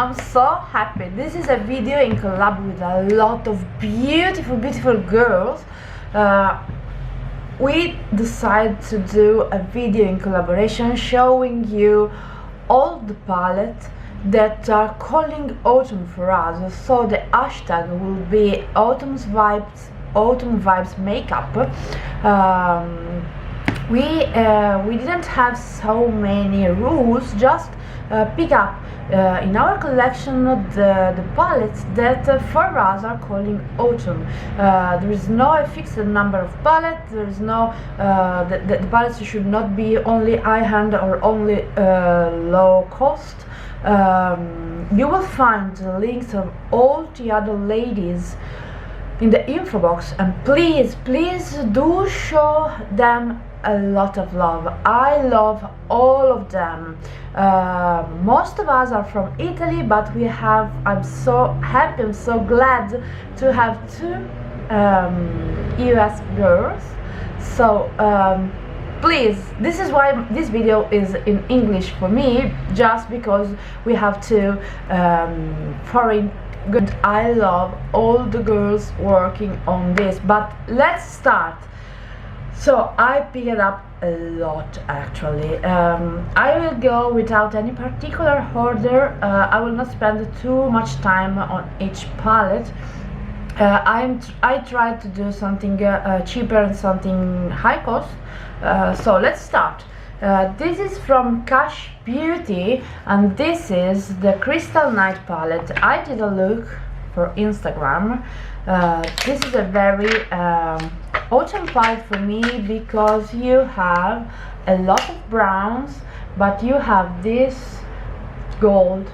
I'm so happy. This is a video in collab with a lot of beautiful girls. We decided to do a video in collaboration showing you all the palettes that are calling autumn for us. So the hashtag will be autumn vibes makeup. We didn't have so many rules, just pick up in our collection the palettes that for us are calling autumn. There is no fixed number of palettes. There is no the palettes should not be only high-end or only low cost. You will find the links of all the other ladies in the info box, and please do show them a lot of love. I love all of them. Most of us are from Italy, but I'm so happy, I'm so glad to have two EOS girls. So please, this is why this video is in English for me, just because we have two foreign good. I love all the girls working on this, but let's start. So I picked up a lot actually. I will go without any particular order. I will not spend too much time on each palette. I tried to do something cheaper and something high cost. So let's start. This is from Cash Beauty, and this is the Crystal Night palette. I did a look for Instagram. This is a very autumn palette for me because you have a lot of browns, but you have this gold.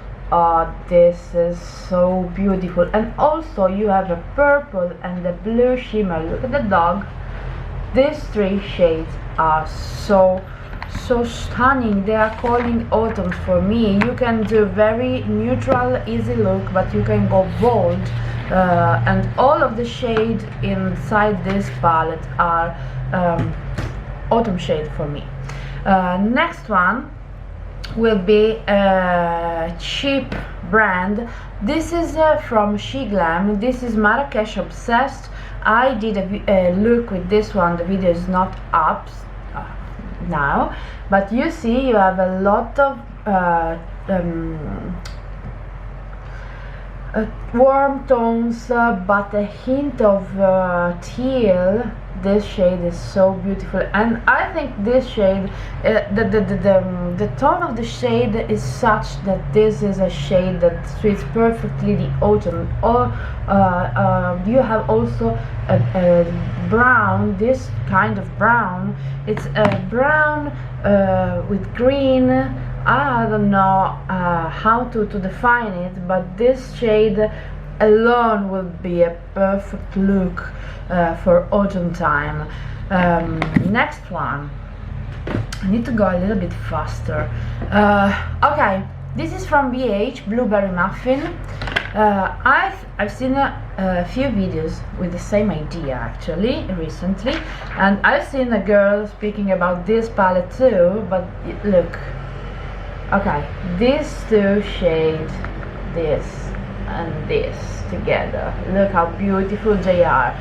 This is so beautiful, and also you have a purple and a blue shimmer. Look at the dog. These three shades are so stunning. They are calling autumn for me. You can do very neutral, easy look, but you can go bold. And all of the shade inside this palette are autumn shade for me. Next one will be a cheap brand. This is from Glam. This is Marrakesh Obsessed. I did a look with this one. The video is not up now, but you see you have a lot of warm tones, but a hint of teal. This shade is so beautiful, and I think this shade, the tone of the shade is such that this is a shade that suits perfectly the autumn. Or you have also a brown, this kind of brown. It's a brown with green. I don't know how to define it, but this shade alone will be a perfect look for autumn time. Next one, I need to go a little bit faster. Okay, this is from BH, Blueberry Muffin. I've seen a few videos with the same idea actually recently, and I've seen a girl speaking about this palette too, but look. Okay, these two shades, this and this together, look how beautiful they are.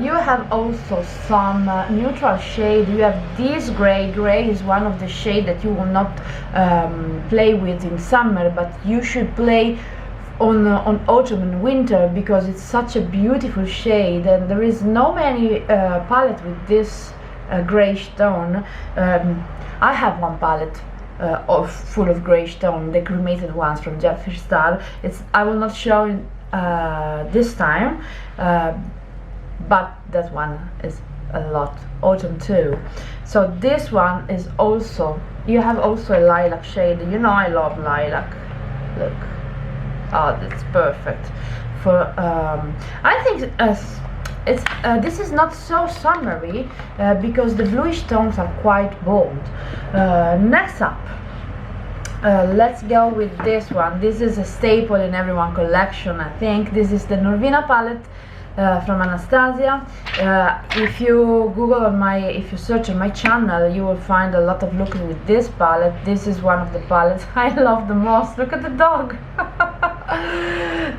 You have also some neutral shade. You have this gray. Gray is one of the shades that you will not play with in summer, but you should play on autumn and winter, because it's such a beautiful shade, and there is no many palette with this grayish tone. I have one palette full of grayish tone, the cremated ones from Jeffree Star. I will not show it this time, but that one is a lot autumn too. So this one is also, you have also a lilac shade. You know I love lilac. Look, oh, that's perfect for I think this is not so summery because the bluish tones are quite bold. Next up, let's go with this one. This is a staple in everyone's collection, I think. This is the Norvina Palette from Anastasia. If you Google on if you search on my channel, you will find a lot of looks with this palette. This is one of the palettes I love the most. Look at the dog.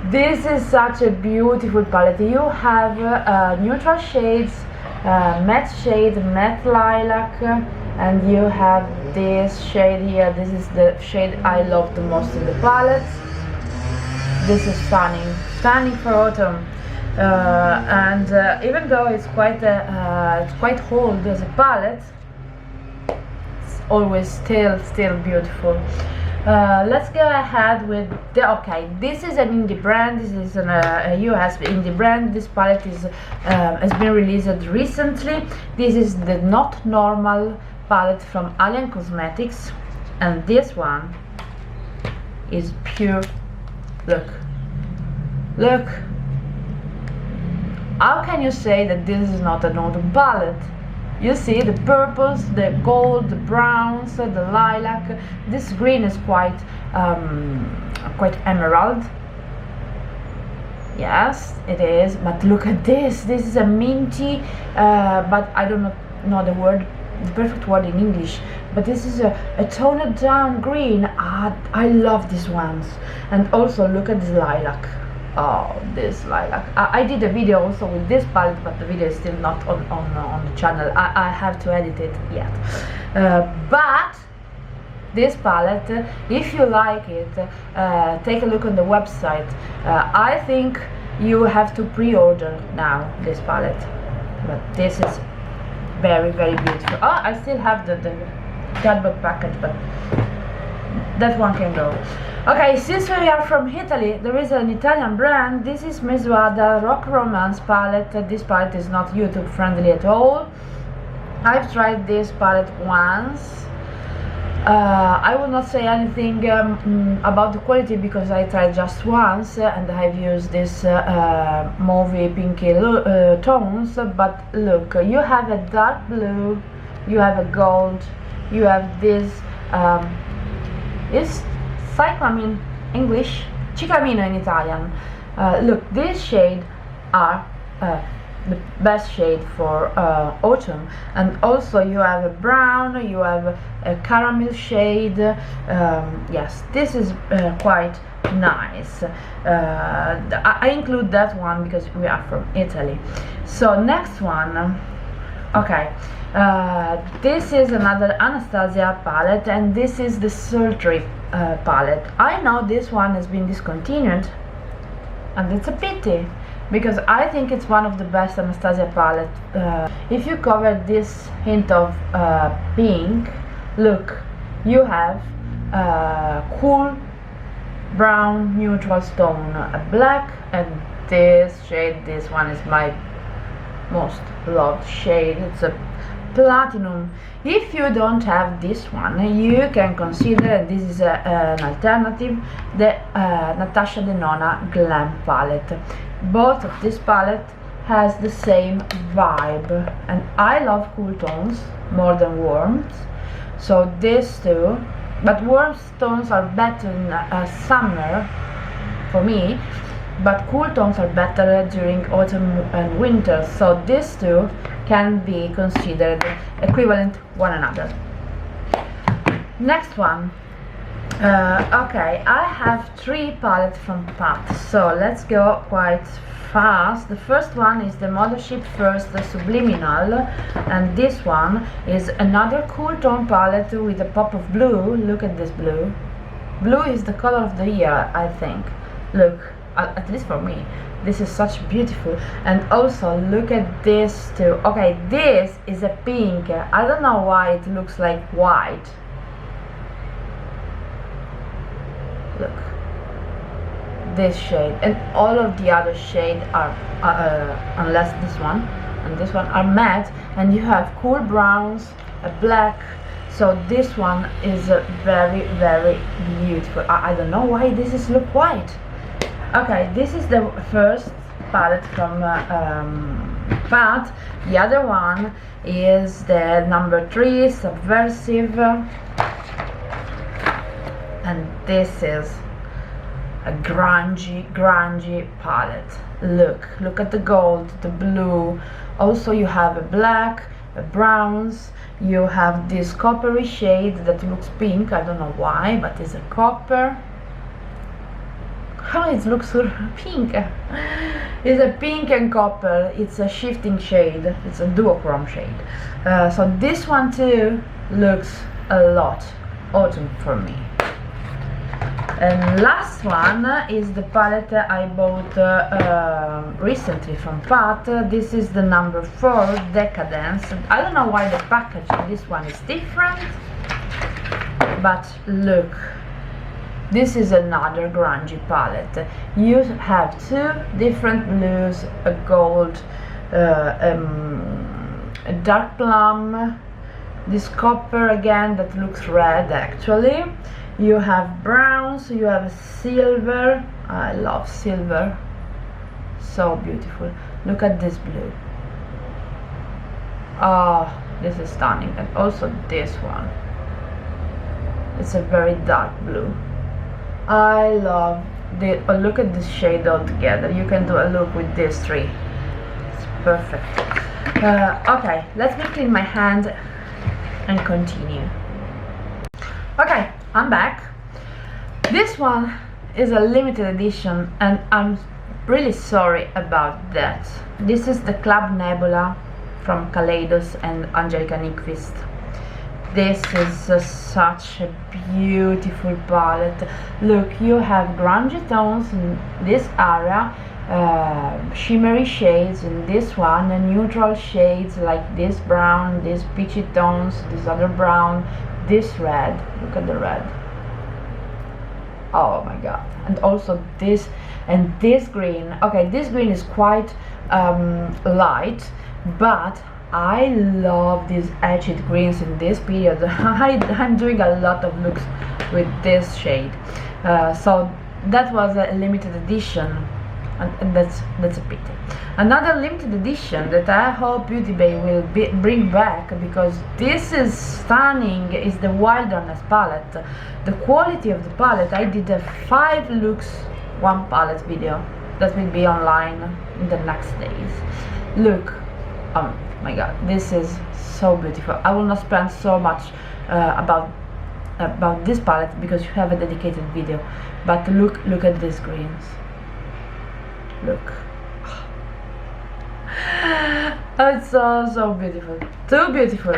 This is such a beautiful palette. You have neutral shades, matte shade, matte lilac, and you have this shade here. This is the shade I love the most in the palette. This is stunning for autumn. And even though it's quite old as a palette, it's always still beautiful. Let's go ahead with this is an indie brand. This is a US indie brand. This palette has been released recently. This is the Not Normal palette from Alien Cosmetics, and this one is pure. Look. How can you say that this is not an autumn palette? You see the purples, the gold, the browns, the lilac. This green is quite emerald. Yes, it is. But look at this. This is a minty, but I don't know the perfect word in English. But this is a toned down green. I love these ones. And also look at this lilac. Oh, this lilac. I did a video also with this palette, but the video is still not on the channel. I have to edit it yet. But this palette, if you like it, take a look on the website. I think you have to pre-order now this palette. But this is very beautiful. I still have the cardboard package, but that one can go. Okay, since we are from Italy, there is an Italian brand. This is Mezwada Rock Romance palette. This palette is not YouTube friendly at all. I've tried this palette once. I will not say anything about the quality because I tried just once and I've used this mauvey pinky tones. But look, you have a dark blue, you have a gold, you have this is cyclamen English, ciclamino in Italian. Look, these shades are the best shade for autumn. And also you have a brown, you have a caramel shade. Yes, this is quite nice. I include that one because we are from Italy. So next one, okay, this is another Anastasia palette, and this is the Sultry palette. I know this one has been discontinued, and it's a pity because I think it's one of the best Anastasia palette. If you cover this hint of pink, look, you have cool brown neutral stone, a black, and this shade, this one is my most loved shade. It's a platinum. If you don't have this one, you can consider, this is an alternative, the Natasha the Nona Glam Palette. Both of this palette has the same vibe, and I love cool tones more than warms, so these two, but warm tones are better in summer for me, but cool tones are better during autumn and winter, so these two can be considered equivalent one another. Next one. Okay, I have 3 palettes from Pat, so let's go quite fast. The first one is the Mothership First Subliminal, and this one is another cool tone palette with a pop of blue. Look at this blue. Blue is the color of the year, I think. Look, at least for me, this is such beautiful. And also look at this too. Okay, this is a pink. I don't know why it looks like white. Look, this shade, and all of the other shades are unless this one and this one are matte, and you have cool browns, a black, so this one is very beautiful. I don't know why this is look white. Okay, this is the first palette from Pat. The other one is the number 3 Subversive, and this is a grungy palette. Look at the gold, the blue. Also you have a black, a browns. You have this coppery shade that looks pink. I don't know why, but it's a copper. How it looks so pink. It's a pink and copper. It's a shifting shade. It's a duochrome shade. So this one too looks a lot autumn for me. And last one is the palette I bought recently from Pat. This is the number 4, Decadence. I don't know why the packaging this one is different, but look, this is another grungy palette. You have 2 different blues, a gold, a dark plum, this copper again that looks red actually. You have browns, you have silver. I love silver, so beautiful. Look at this blue. Oh, this is stunning. And also this one, it's a very dark blue. I love the look at this shade all together. You can do a look with these 3. It's perfect. Okay, let me clean my hand and continue. Okay, I'm back. This one is a limited edition and I'm really sorry about that. This is the Club Nebula from Kaleidos and Angelica Nyqvist. This is such a beautiful palette. Look, you have grungy tones in this area, shimmery shades in this one, and neutral shades like this brown, these peachy tones, this other brown, this red. Look at the red. Oh my god. And also this and this green. Okay, this green is quite light, but I love these edged greens in this period. I'm doing a lot of looks with this shade, so that was a limited edition, and that's a pity. Another limited edition that I hope Beauty Bay will bring back, because this is stunning, is the Wilderness palette. The quality of the palette, I did a 5 looks 1 palette video that will be online in the next days. Look, my god, this is so beautiful. I will not spend so much about this palette because you have a dedicated video, but look at these greens. Look. Oh, it's so beautiful, too beautiful.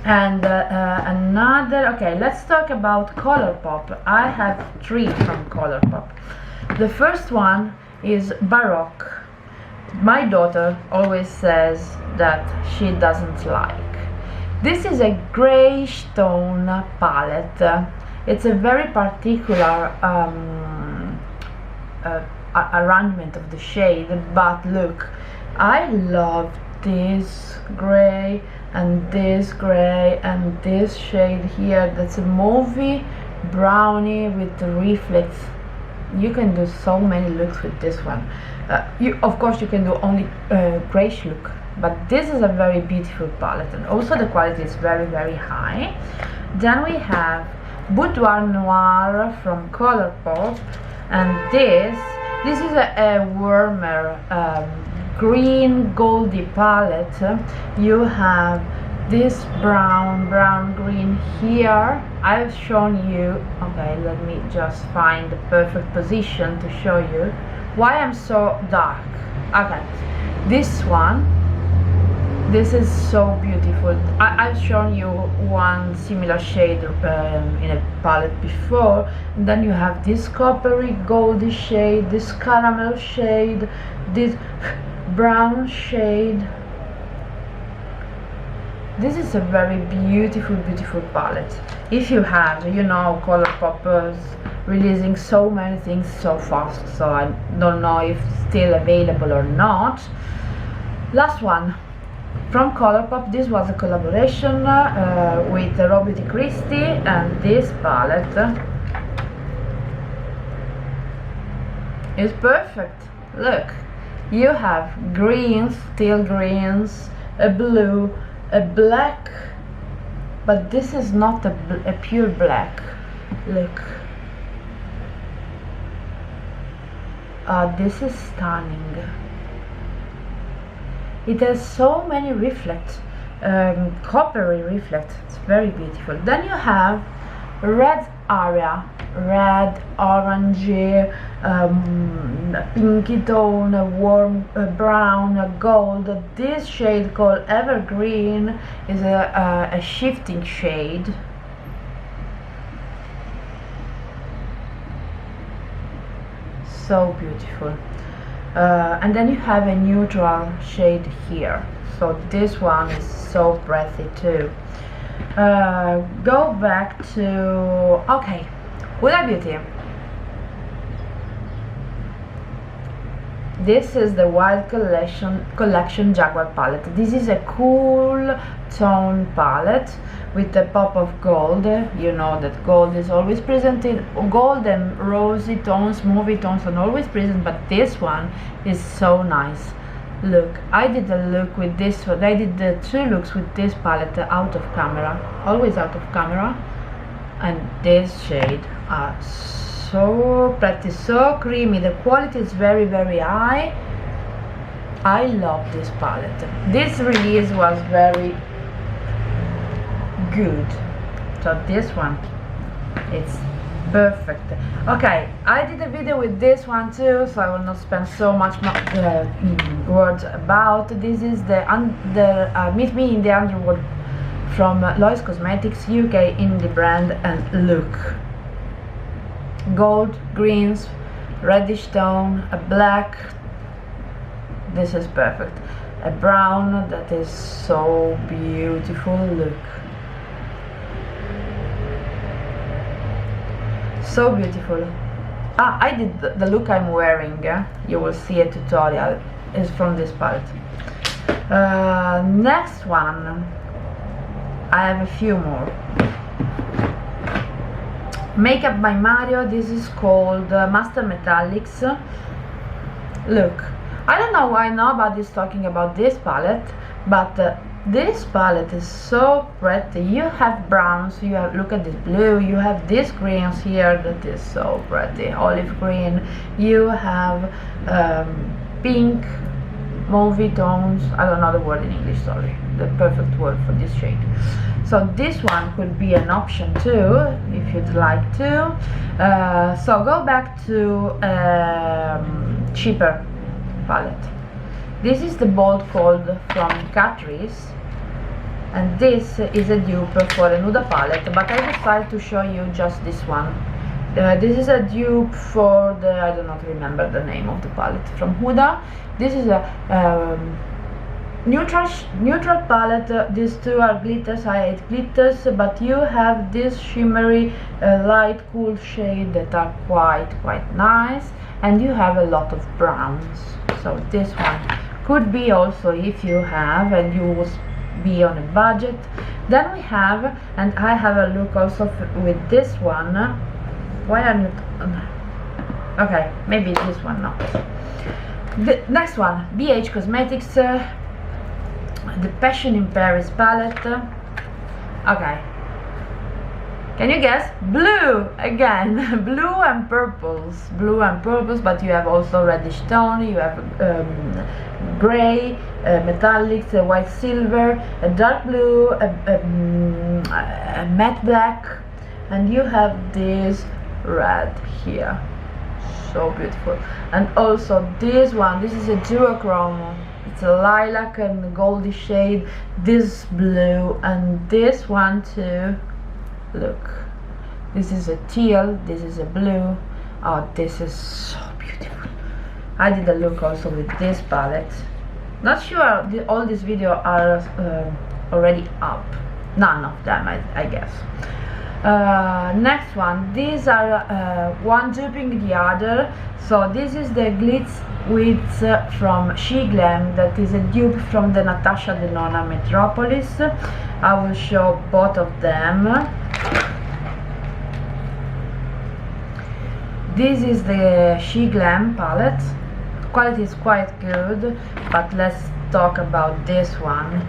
And another, okay, let's talk about Colourpop. I have 3 from Colourpop. The first one is Baroque. My daughter always says that she doesn't like. This is a grayish tone palette. It's a very particular arrangement of the shade, but look, I love this gray and this gray and this shade here. That's a mauvey brownie with the reflex. You can do so many looks with this one. Of course you can do only grayish look, but this is a very beautiful palette, and also the quality is very high. Then we have Boudoir Noir from Colourpop, and this is a warmer green goldy palette. You have this brown green here. I've shown you, okay, let me just find the perfect position to show you why I'm so dark. Okay, this one, this is so beautiful. I've shown you one similar shade in a palette before, and then you have this coppery goldy shade, this caramel shade, this brown shade. This is a very beautiful palette. If you have, you know, Colourpop releasing so many things so fast, so I don't know if it's still available or not. Last one from Colourpop. This was a collaboration with Raw Beauty Christie, and this palette is perfect. Look, you have greens, teal greens, a blue, a black, but this is not a pure black. Look, This is stunning. It has so many reflects, coppery reflects. It's very beautiful. Then you have red area, red, orangey, pinky tone, a warm brown, a gold. This shade called Evergreen is a shifting shade. So beautiful. And then you have a neutral shade here, so this one is so breathy too. Go back to, okay, Huda Beauty. This is the Wild Collection Jaguar palette. This is a cool tone palette with a pop of gold. You know that gold is always present in gold, and rosy tones, movie tones are always present, but this one is so nice. Look, I did a look with this one. I did the 2 looks with this palette out of camera, always out of camera, and this shade are so pretty, so creamy. The quality is very, very high. I love this palette. This release was very good, so this one, it's perfect. Okay, I did a video with this one too, so I will not spend so much words about. This is the Meet Me in the Underworld from Lois Cosmetics, UK indie brand, and look, gold, greens, reddish tone, a black, this is perfect, a brown that is so beautiful. Look, so beautiful. I did the look I'm wearing, you will see a tutorial, is from this palette. Next one, I have a few more. Makeup by Mario. This is called Master Metallics. Look, I don't know why nobody's talking about this palette, but this palette is so pretty. You have browns, you have, look at this blue, you have these greens here that is so pretty, olive green, you have pink, movie tones, I don't know the word in English, sorry, the perfect word for this shade. So this one could be an option too, if you'd like to. So go back to cheaper palette. This is the Bold Cold from Catrice, and this is a dupe for a Nuda palette, but I decided to show you just this one. This is a dupe for the, I do not remember the name of the palette, from Huda. This is a neutral palette. These two are glitters. I hate glitters, but you have this shimmery light cool shade that are quite nice, and you have a lot of browns, so this one could be also if you have and you will be on a budget. Then we have, and I have a look also with this one. Why am I, okay, maybe this one not. The next one, BH Cosmetics, the Passion in Paris palette. Okay, can you guess? Blue again. Blue and purples, but you have also reddish tone, you have gray, metallics, white silver, a dark blue, a matte black, and you have this red here, so beautiful. And also this one, this is a duochrome, it's a lilac and goldy shade, this blue, and this one too. Look, this is a teal, this is a blue. Oh, this is so beautiful. I did a look also with this palette. Not sure all these videos are already up, none of them I guess. Next one, these are one duping the other. So this is the Glitz Wits from She Glam, that is a dupe from the Natasha the Nona Metropolis. I will show both of them. This is the She Glam palette. Quality is quite good, but let's talk about this one.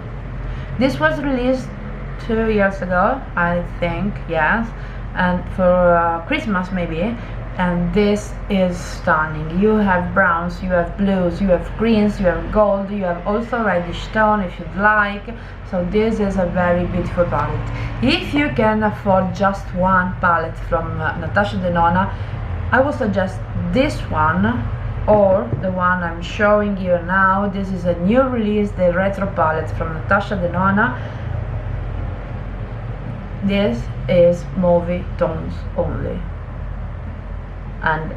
This was released 2 years ago, I think, yes, and for Christmas maybe, and this is stunning. You have browns, you have blues, you have greens, you have gold, you have also reddish tone if you'd like. So this is a very beautiful palette. If you can afford just one palette from Natasha de Nona, I would suggest this one or the one I'm showing you now. This is a new release, the retro palette from Natasha de Nona. This is mauve tones only, and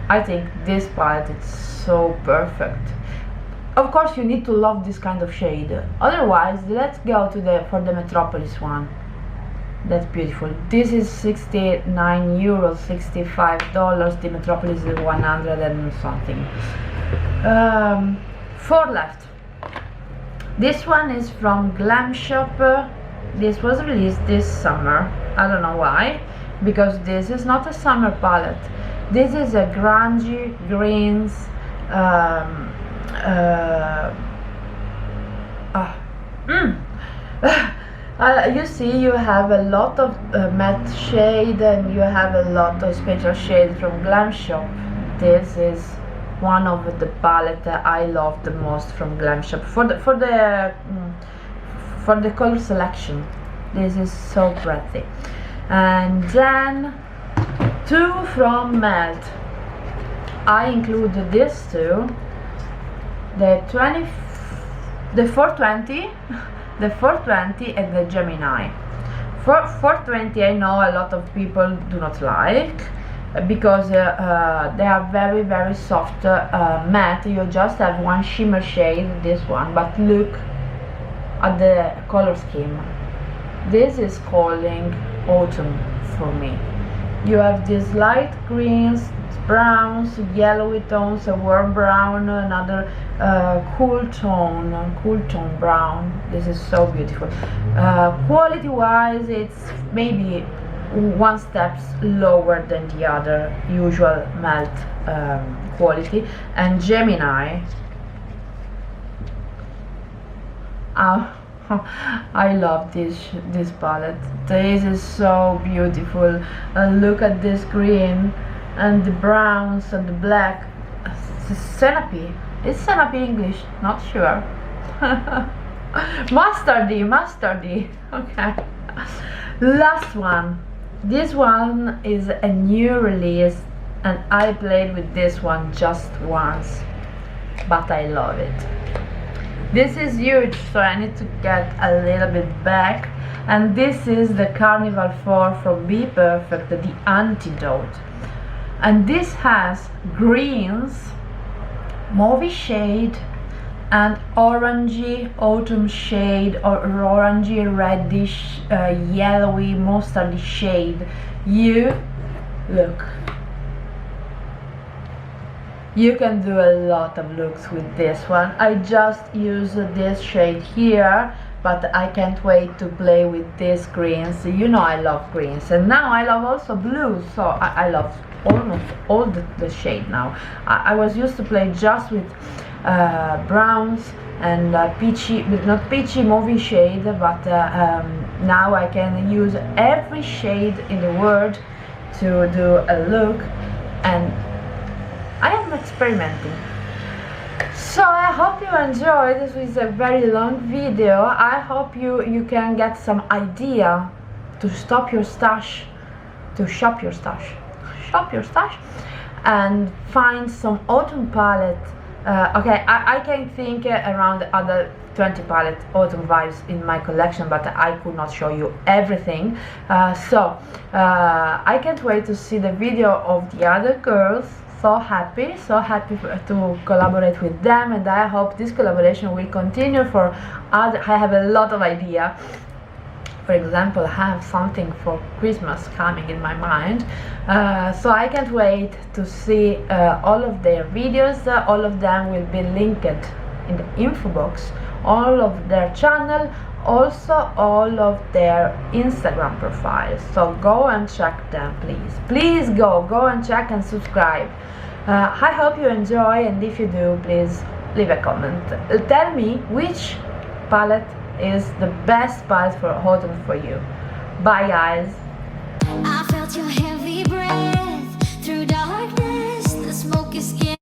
I think this palette is so perfect. Of course you need to love this kind of shade, otherwise let's go to the Metropolis one. That's beautiful. This is 69 euros, $65. The Metropolis is 100 and something. 4 left. This one is from Glam Shop. This was released this summer. I don't know why, because this is not a summer palette. This is a grungy greens you see, you have a lot of matte shade and you have a lot of special shade from Glam Shop. This is one of the palette that I love the most from Glam Shop for the color selection. This is so pretty. And then 2 from Melt. I included these two, the 420 the 420 and the Gemini. For 420 I know a lot of people do not like because they are very soft matte. You just have one shimmer shade, this one, but look at the color scheme. This is calling autumn for me. You have these light greens, browns, yellowy tones, a warm brown, another cool tone brown. This is so beautiful. Quality wise, it's maybe 1 step lower than the other usual melt quality. And Gemini, I love this palette. This is so beautiful. Look at this green and the browns and the black. Senape. Is Senape English? Not sure. mustardy. Okay. Last one. This one is a new release and I played with this one just once, but I love it. This is huge, so I need to get a little bit back. And this is the Carnival 4 from Be Perfect, the Antidote. And this has greens, mauve shade, and orangey autumn shade, or orangey reddish yellowy mustardy shade. You look, you can do a lot of looks with this one. I just use this shade here, but I can't wait to play with these greens. You know I love greens, and now I love also blues, so I love almost all the shade now. I was used to play just with browns and peachy, not peachy mauve shade, but now I can use every shade in the world to do a look, and I am experimenting. So I hope you enjoyed. This was a very long video. I hope you can get some idea to shop your stash, and find some autumn palette. Okay, I can think around other 20 palette autumn vibes in my collection, but I could not show you everything. So I can't wait to see the video of the other girls. So happy to collaborate with them, and I hope this collaboration will continue for other. I have a lot of idea. For example, I have something for Christmas coming in my mind, so I can't wait to see all of their videos. All of them will be linked in the info box, all of their channel, also all of their Instagram profiles. So go and check them, please go and check and subscribe. I hope you enjoy, and if you do, please leave a comment. Tell me which palette is the best palette for autumn for you. Bye guys.